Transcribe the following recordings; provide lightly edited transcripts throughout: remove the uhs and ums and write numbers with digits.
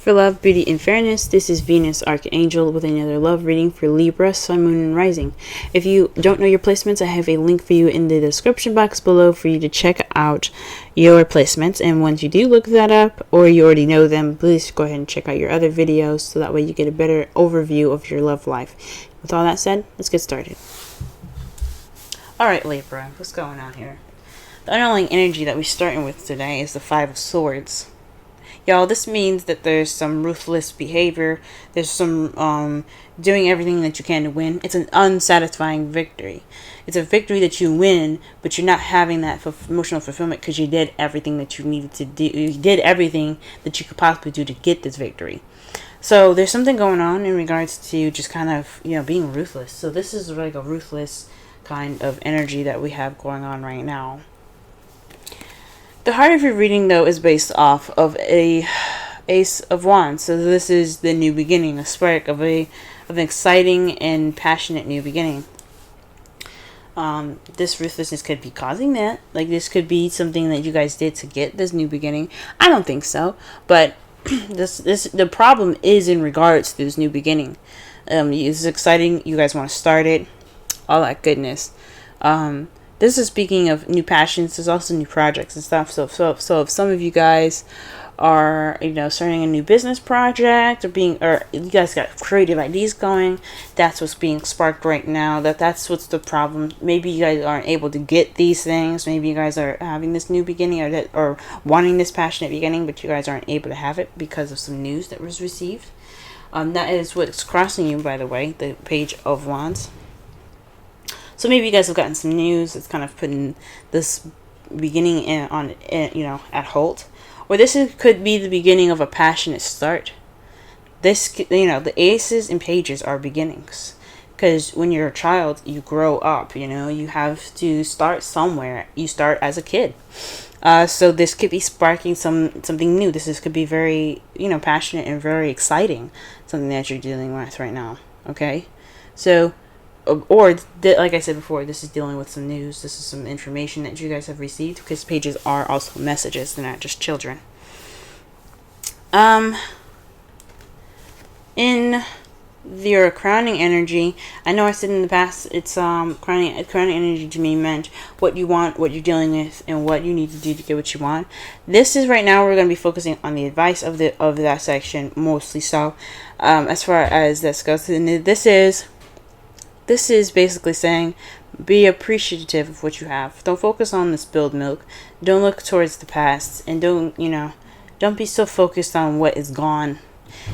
For love, beauty, and fairness, this is Venus Archangel with another love reading for Libra, Sun, Moon, and Rising. If you don't know your placements, I have a link for you in the description box below for you to check out your placements. And once you do look that up, or you already know them, please go ahead and check out your other videos so that way you get a better overview of your love life. With all that said, let's get started. Alright, Libra, what's going on here? The underlying energy that we're starting with today is the Five of Swords. Y'all, this means that there's some ruthless behavior. There's some doing everything that you can to win. It's an unsatisfying victory. It's a victory that you win, but you're not having that emotional fulfillment because you did everything that you needed to do. You did everything that you could possibly do to get this victory. So there's something going on in regards to just kind of, being ruthless. So this is like a ruthless kind of energy that we have going on right now. The heart of your reading, though, is based off of a Ace of Wands. So this is the new beginning, a spark of an exciting and passionate new beginning. This ruthlessness could be causing that. Like, this could be something that you guys did to get this new beginning. I don't think so, but the problem is in regards to this new beginning. It's exciting. You guys want to start it. All that goodness. This is speaking of new passions. There's also new projects and stuff. So if some of you guys are, starting a new business project or you guys got creative ideas going, that's what's being sparked right now. That's what's the problem. Maybe you guys aren't able to get these things. Maybe you guys are having this new beginning or wanting this passionate beginning, but you guys aren't able to have it because of some news that was received. That is what's crossing you, by the way, the Page of Wands. So maybe you guys have gotten some news that's kind of putting this beginning at halt. Or this could be the beginning of a passionate start. The aces and pages are beginnings. Because when you're a child, you grow up, you have to start somewhere. You start as a kid. So this could be sparking something new. This could be very, passionate and very exciting. Something that you're dealing with right now. Okay? So, like I said before, this is dealing with some news. This is some information that you guys have received, because pages are also messages. They're not just children. In your crowning energy, I know I said in the past, it's crowning energy to me meant what you want, what you're dealing with, and what you need to do to get what you want. This is right now we're going to be focusing on the advice of that section mostly. So, as far as this goes, This is basically saying, be appreciative of what you have. Don't focus on the spilled milk. Don't look towards the past. And don't be so focused on what is gone.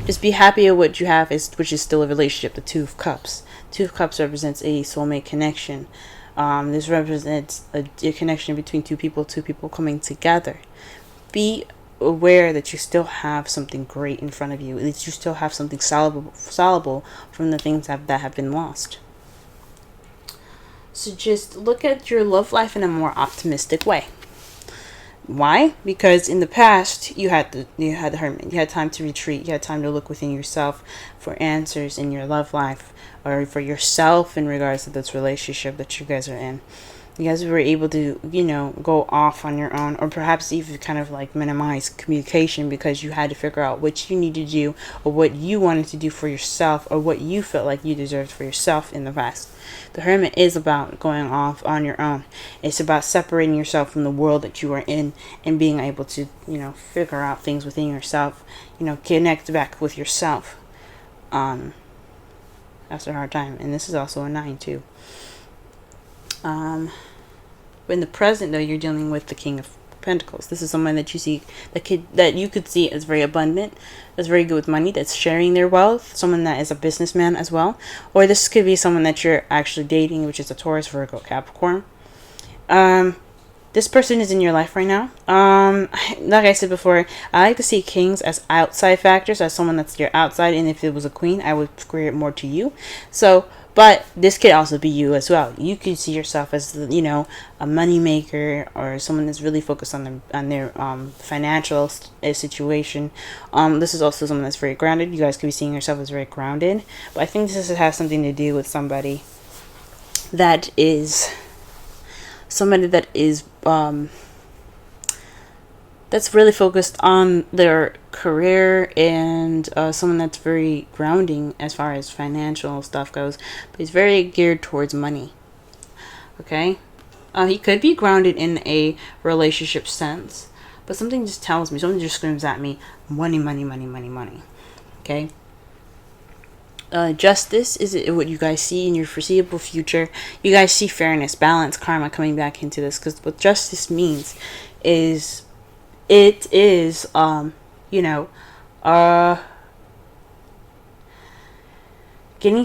Just be happy at what you have, which is still a relationship, the Two of Cups. Two of Cups represents a soulmate connection. This represents a connection between two people coming together. Be aware that you still have something great in front of you. That you still have something soluble from the things that have been lost. So just look at your love life in a more optimistic way. Why? Because in the past, you had the Hermit. You had time to retreat. You had time to look within yourself for answers in your love life, or for yourself in regards to this relationship that you guys are in. You guys were able to, go off on your own, or perhaps even kind of like minimize communication because you had to figure out what you needed to do, or what you wanted to do for yourself, or what you felt like you deserved for yourself in the past. The Hermit is about going off on your own. It's about separating yourself from the world that you are in and being able to, figure out things within yourself, connect back with yourself. After a hard time. And this is also a 9 too. But in the present, though, you're dealing with the King of Pentacles. This is someone that you see that you could see as very abundant, that's very good with money, that's sharing their wealth. Someone that is a businessman as well, or this could be someone that you're actually dating, which is a Taurus, Virgo, Capricorn. This person is in your life right now. Like I said before, I like to see kings as outside factors, as someone that's your outside, and if it was a queen, I would square it more to you. So, but this could also be you as well. You could see yourself as, a money maker, or someone that's really focused on their financial situation. This is also someone that's very grounded. You guys could be seeing yourself as very grounded. But I think this has something to do with somebody that is that's really focused on their career, and someone that's very grounding as far as financial stuff goes, but he's very geared towards money. Okay, he could be grounded in a relationship sense, but something just tells me, something just screams at me, money, money, money, money, money. Okay. Justice is what you guys see in your foreseeable future. You guys see fairness, balance, karma coming back into this, because what justice means is it is getting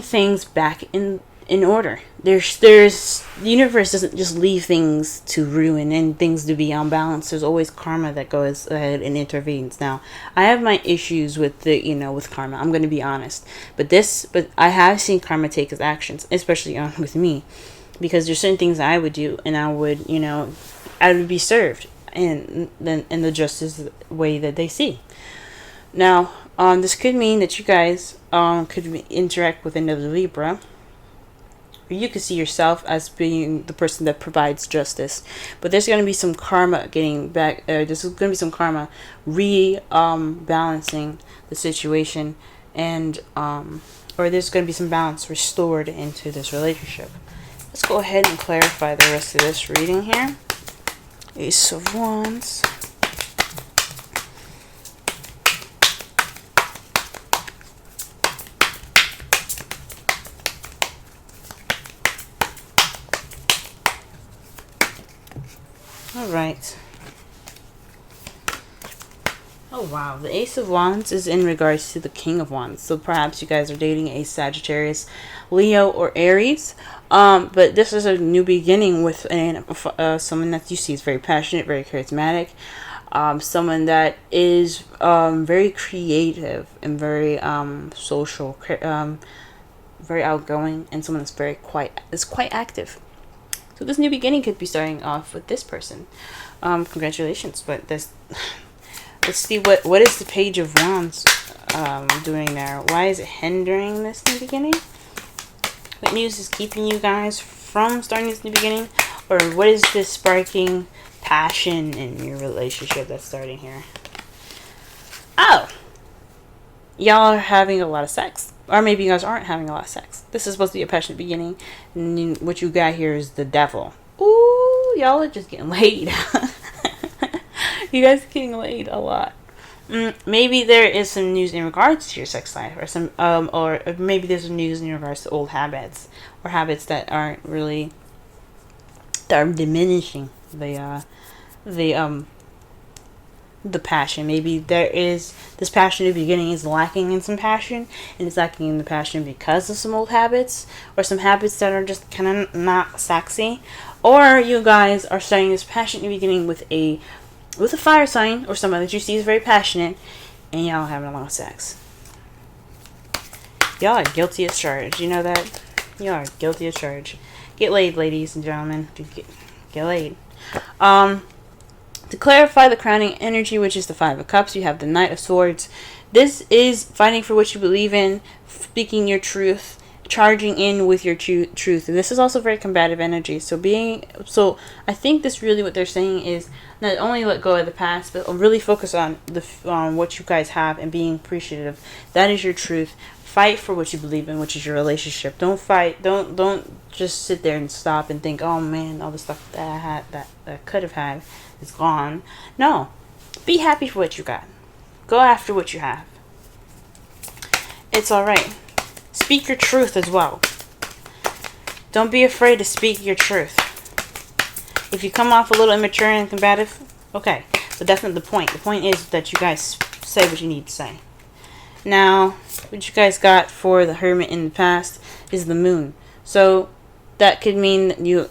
things back in order. There's the universe doesn't just leave things to ruin and things to be unbalanced. There's always karma that goes ahead and intervenes. Now, I have my issues with with karma. I'm going to be honest, but I have seen karma take its actions, especially with me, because there's certain things I would do, and I would be served in the justice way that they see. Now, this could mean that you guys could interact with another Libra. Or you could see yourself as being the person that provides justice, but there's going to be some karma getting back. There's going to be some karma balancing the situation, and or there's going to be some balance restored into this relationship. Let's go ahead and clarify the rest of this reading here. Ace of Wands. Alright. Oh wow, the Ace of Wands is in regards to the King of Wands. So perhaps you guys are dating a Sagittarius, Leo, or Aries. But this is a new beginning with someone that you see is very passionate, very charismatic. Someone that is very creative and very social, very outgoing, and someone that's quite active. So this new beginning could be starting off with this person. Congratulations. But let's see what is the Page of Wands doing there. Why is it hindering this new beginning? What news is keeping you guys from starting this new beginning? Or what is this sparking passion in your relationship that's starting here? Oh! Y'all are having a lot of sex. Or maybe you guys aren't having a lot of sex. This is supposed to be a passionate beginning. And what you got here is the devil. Ooh, y'all are just getting laid. You guys are getting laid a lot. Maybe there is some news in regards to your sex life, or some or maybe there's some news in regards to old habits, or habits that are diminishing the passion. Maybe there is this passionate beginning is lacking in some passion, and it's lacking in the passion because of some old habits, or some habits that are just kind of not sexy. Or you guys are starting this passionate beginning with a fire sign, or someone that you see is very passionate, and y'all having a lot of sex. Y'all are guilty as charged. You know that? Y'all are guilty as charged. Get laid, ladies and gentlemen. Get laid. To clarify the crowning energy, which is the Five of Cups, you have the Knight of Swords. This is fighting for what you believe in, speaking your truth, charging in with your truth. And this is also very combative energy. So I think this really what they're saying is not only let go of the past, but really focus on what you guys have and being appreciative. That is your truth. Fight for what you believe in, which is your relationship. Don't fight. Don't just sit there and stop and think, oh man, all the stuff that I had that I could have had is gone. No. Be happy for what you got. Go after what you have. It's alright. Speak your truth as well. Don't be afraid to speak your truth. If you come off a little immature and combative, okay. But that's not the point. The point is that you guys say what you need to say. Now, what you guys got for the Hermit in the past is the Moon. So that could mean that you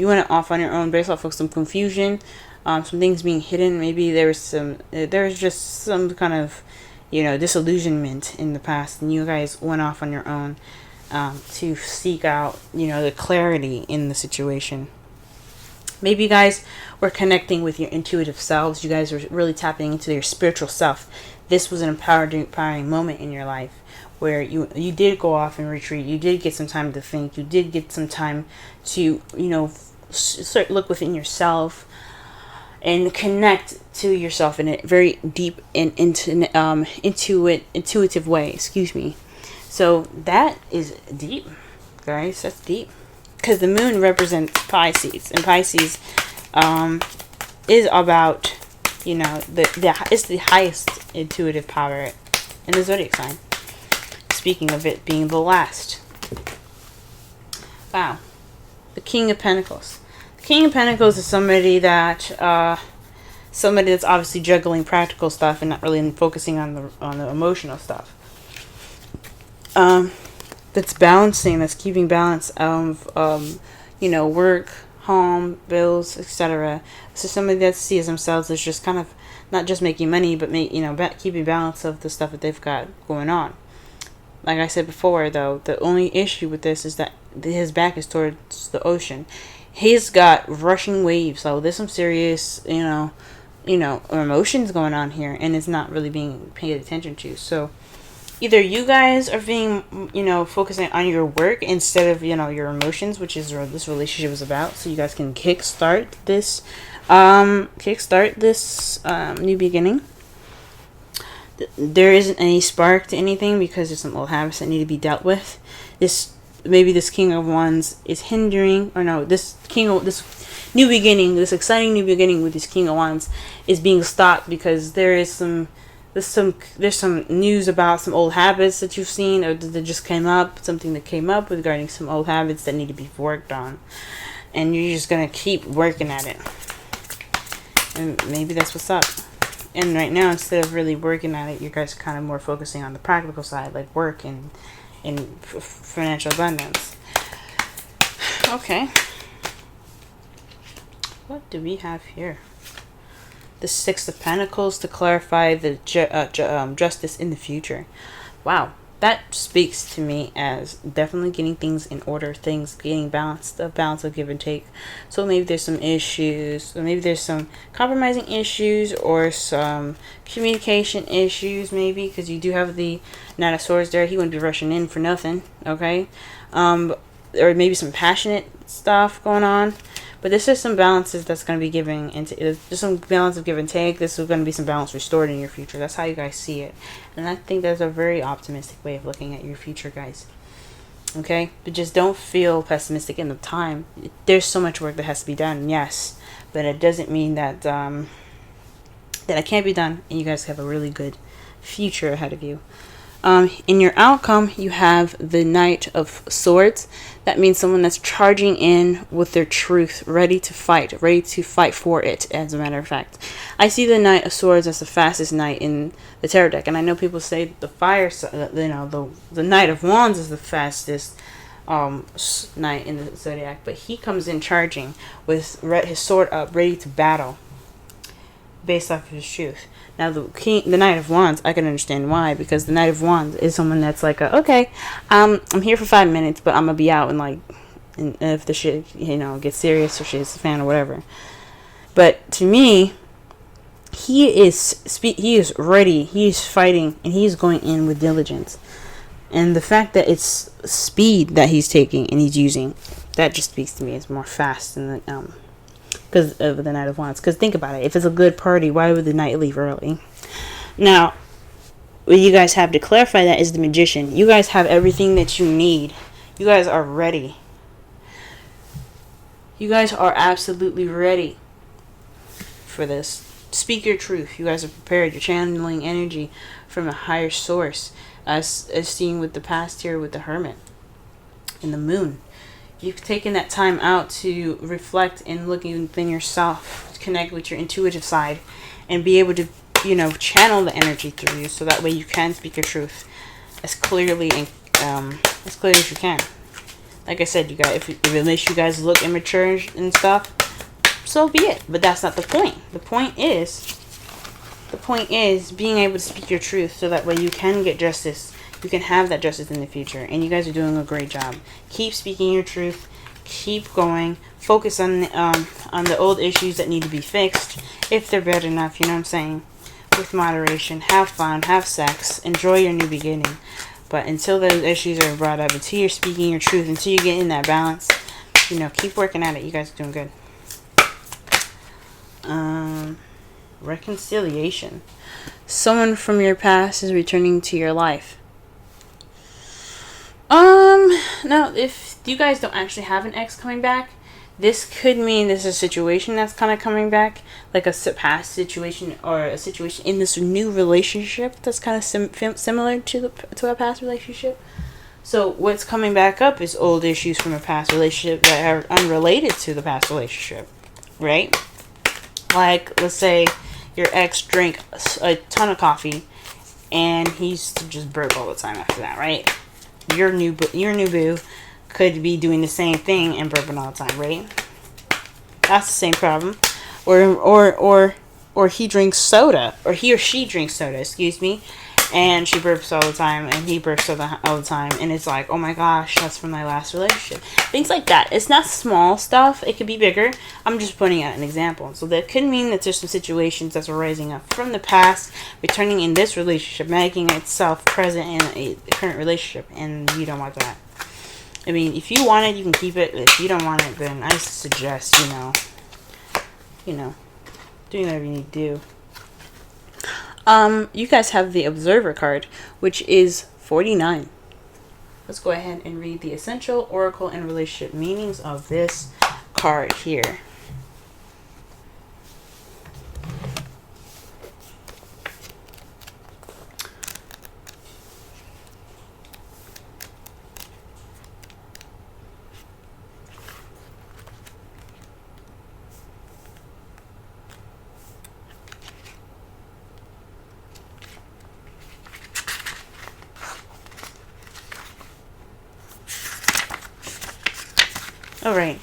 went off on your own based off of some confusion, some things being hidden. Maybe there's just some kind of disillusionment in the past, and you guys went off on your own to seek out the clarity in the situation. Maybe you guys were connecting with your intuitive selves. You guys were really tapping into your spiritual self. This was an empowering moment in your life where you did go off and retreat. You did get some time to think. You did get some time to look within yourself and connect to yourself in a very deep and intuitive way. Excuse me. So that is deep, guys. That's deep. Because the moon represents Pisces, and Pisces is about, you know, it's the highest intuitive power in the zodiac sign. Speaking of it being the last. Wow. The King of Pentacles. The King of Pentacles is somebody that's obviously juggling practical stuff and not really focusing on the emotional stuff. That's balancing, that's keeping balance of you know, work, home, bills, etc. So somebody that sees themselves as just kind of not just making money, but keeping balance of the stuff that they've got going on. Like I said before, though, the only issue with this is that his back is towards the ocean. He's got rushing waves, so there's some serious, emotions going on here, and it's not really being paid attention to. So either you guys are being, focusing on your work instead of, your emotions, which is what this relationship is about. So you guys can kickstart this new beginning. There isn't any spark to anything because there's some old habits that need to be dealt with. This King of Wands is hindering, this new beginning, this exciting new beginning with this King of Wands is being stopped because there's some news about some old habits that you've seen or that just came up, something that came up regarding some old habits that need to be worked on, and you're just gonna keep working at it, and maybe that's what's up. And right now, instead of really working at it, you guys are kind of more focusing on the practical side, like work and financial abundance. Okay. What do we have here? The Six of Pentacles to clarify the justice in the future. Wow. That speaks to me as definitely getting things in order, things getting balanced, a balance of give and take. So maybe there's some issues, or maybe there's some compromising issues, or some communication issues, maybe, because you do have the Knight of Swords there. He wouldn't be rushing in for nothing, okay? Or maybe some passionate stuff going on. But this is some balances that's going to be giving into. There's some balance of give and take. This is going to be some balance restored in your future. That's how you guys see it. And I think that's a very optimistic way of looking at your future, guys. Okay? But just don't feel pessimistic in the time. There's so much work that has to be done, yes. But it doesn't mean that that it can't be done. And you guys have a really good future ahead of you. In your outcome, you have the Knight of Swords. That means someone that's charging in with their truth, ready to fight for it, as a matter of fact. I see the Knight of Swords as the fastest knight in the tarot deck, and I know people say the the Knight of Wands is the fastest knight in the zodiac, but he comes in charging with his sword up, ready to battle, based off of his truth. Now the Knight of Wands, I can understand why, because the Knight of Wands is someone that's like, okay, I'm here for 5 minutes, but I'm gonna be out and if the shit gets serious or shit's a fan or whatever. But to me, he is ready, he's fighting, and he's going in with diligence. And the fact that it's speed that he's taking and he's using, that just speaks to me as more fast than the because of the Knight of Wands. Because think about it, if it's a good party, why would the knight leave early? Now, what you guys have to clarify that is the Magician. You guys have everything that you need. You guys are ready. You guys are absolutely ready for this. Speak your truth. You guys are prepared. You're channeling energy from a higher source, as seen with the past here with the Hermit and the Moon. You've taken that time out to reflect and look within yourself, to connect with your intuitive side, and be able to, channel the energy through you, so that way you can speak your truth as clearly and as clear as you can. Like I said, you guys, if it makes you guys look immature and stuff, so be it. But that's not the point. The point is being able to speak your truth, so that way you can get justice. You can have that justice in the future, and you guys are doing a great job. Keep speaking your truth. Keep going. Focus on the old issues that need to be fixed, if they're bad enough. You know what I'm saying? With moderation. Have fun. Have sex. Enjoy your new beginning. But until those issues are brought up, until you're speaking your truth, until you get in that balance, keep working at it. You guys are doing good. Reconciliation. Someone from your past is returning to your life. Now, if you guys don't actually have an ex coming back, this could mean there's a situation that's kind of coming back, like a past situation or a situation in this new relationship that's kind of similar to a past relationship. So what's coming back up is old issues from a past relationship that are unrelated to the past relationship, right? Like, let's say your ex drank a ton of coffee and he used to just burp all the time after that, right? Your new boo could be doing the same thing and burping all the time, right? That's the same problem. Or he drinks soda, or he or she drinks soda, excuse me, and she burps all the time and he burps all the time, and it's like, oh my gosh, that's from my last relationship. Things like that. It's not small stuff. It could be bigger. I'm just putting out an example. So that could mean that there's some situations that's rising up from the past, returning in this relationship, making itself present in a current relationship, and you don't want that. I mean, if you want it, you can keep it. If you don't want it, then I suggest, doing whatever you need to do. You guys have the Observer card, which is 49. Let's go ahead and read the essential oracle and relationship meanings of this card here. Alright,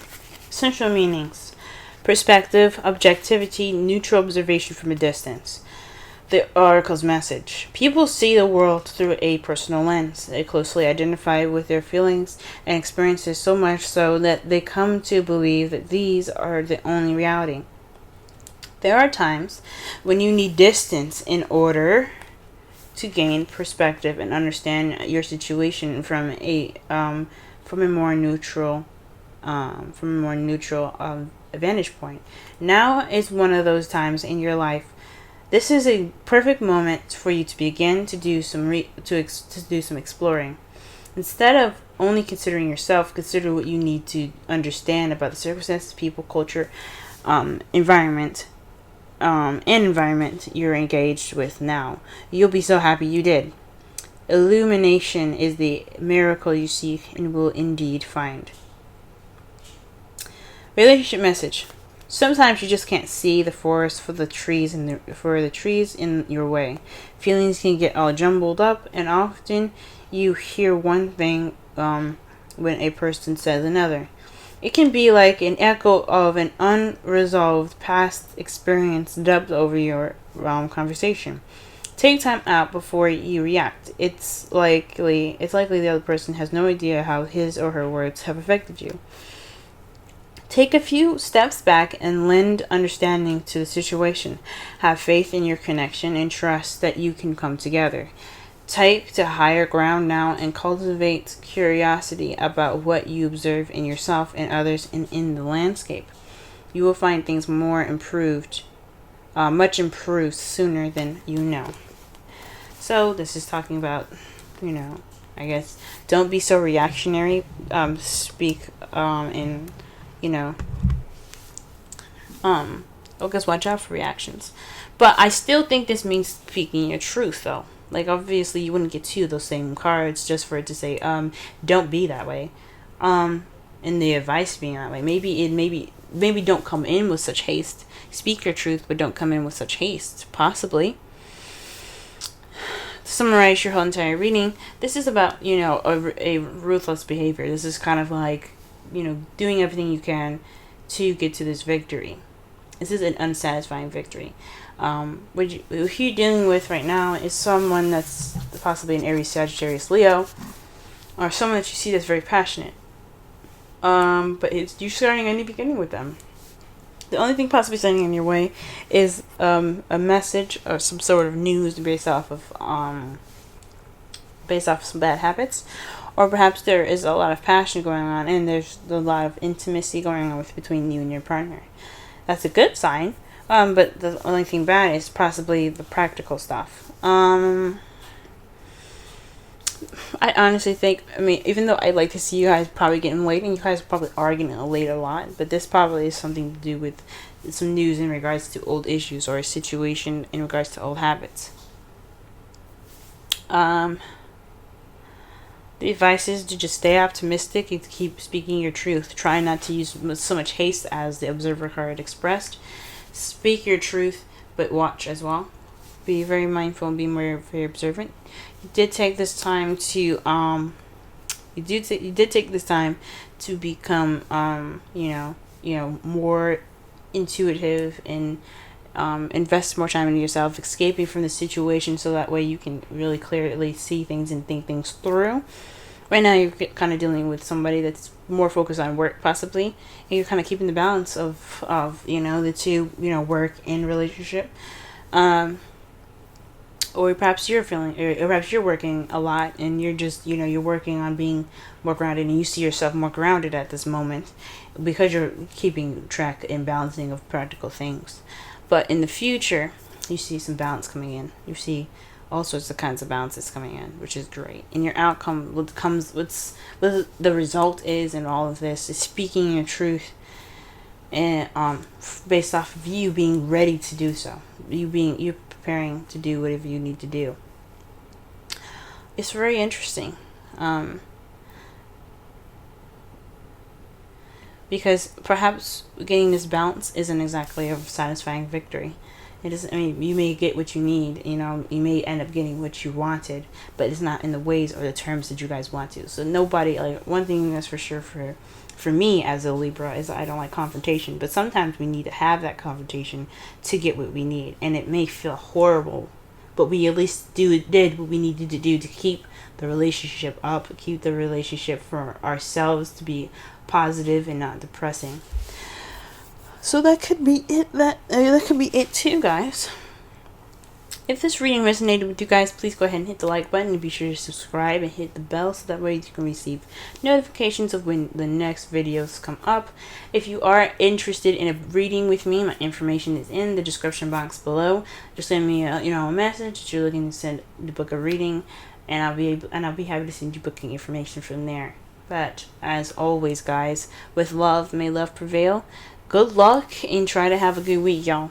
essential meanings. Perspective, objectivity, neutral observation from a distance. The oracle's message. People see the world through a personal lens. They closely identify with their feelings and experiences, so much so that they come to believe that these are the only reality. There are times when you need distance in order to gain perspective and understand your situation from a more neutral vantage point. Now is one of those times in your life. This is a perfect moment for you to begin to do some exploring. Instead of only considering yourself, consider what you need to understand about the circumstances, people, culture, environment you're engaged with now. You'll be so happy you did. Illumination is the miracle you seek and will indeed find. Relationship message. Sometimes you just can't see the forest for the trees in your way. Feelings can get all jumbled up, and often you hear one thing when a person says another. It can be like an echo of an unresolved past experience dubbed over your conversation. Take time out before you react. It's likely the other person has no idea how his or her words have affected you. Take a few steps back and lend understanding to the situation. Have faith in your connection and trust that you can come together. Take to higher ground now and cultivate curiosity about what you observe in yourself and others and in the landscape. You will find things much improved sooner than you know. So this is talking about, I guess, don't be so reactionary. Speak in guess watch out for reactions. But I still think this means speaking your truth, though. Like, obviously, you wouldn't get two of those same cards just for it to say, don't be that way. And the advice being that way. Maybe don't come in with such haste. Speak your truth, but don't come in with such haste. Possibly. To summarize your whole entire reading, this is about, a ruthless behavior. This is kind of like, doing everything you can to get to this victory. This is an unsatisfying victory. What you're dealing with right now is someone that's possibly an Aries, Sagittarius, Leo, or someone that you see that's very passionate. But you're starting a new beginning with them. The only thing possibly standing in your way is a message or some sort of news based off of some bad habits. Or perhaps there is a lot of passion going on and there's a lot of intimacy going on between you and your partner. That's a good sign. But the only thing bad is possibly the practical stuff. I honestly think, I mean, even though I'd like to see you guys probably getting late, and you guys probably are getting late a lot, but this probably is something to do with some news in regards to old issues or a situation in regards to old habits. The advice is to just stay optimistic and keep speaking your truth. Try not to use so much haste as the observer card expressed. Speak your truth, but watch as well. Be very mindful and be very observant. You did take this time to you did take this time to become more intuitive and invest more time into yourself, escaping from the situation, so that way you can really clearly see things and think things through. Right now, you're kind of dealing with somebody that's more focused on work, possibly, and you're kind of keeping the balance of the two, work and relationship. Or perhaps you're working a lot, and you're just, you're working on being more grounded, and you see yourself more grounded at this moment because you're keeping track and balancing of practical things. But in the future, you see some balance coming in. You see all sorts of kinds of balances coming in, which is great. And your outcome, what the result is in all of this, is speaking your truth, and based off of you being ready to do so. You're preparing to do whatever you need to do. It's very interesting. Because perhaps getting this balance isn't exactly a satisfying victory. It isn't. I mean, you may get what you need. You may end up getting what you wanted, but it's not in the ways or the terms that you guys want to. So nobody, one thing that's for sure for me as a Libra is I don't like confrontation. But sometimes we need to have that confrontation to get what we need, and it may feel horrible, but we at least did what we needed to do to keep the relationship up, keep the relationship for ourselves to be positive and not depressing. So that could be it. That could be it too, guys. If this reading resonated with you guys, please go ahead and hit the like button, and be sure to subscribe and hit the bell so that way you can receive notifications of when the next videos come up. If you are interested in a reading with me, my information is in the description box below. Just send me a message that you're looking to book a reading, and I'll be happy to send you booking information from there. But as always, guys, with love, may love prevail. Good luck, and try to have a good week, y'all.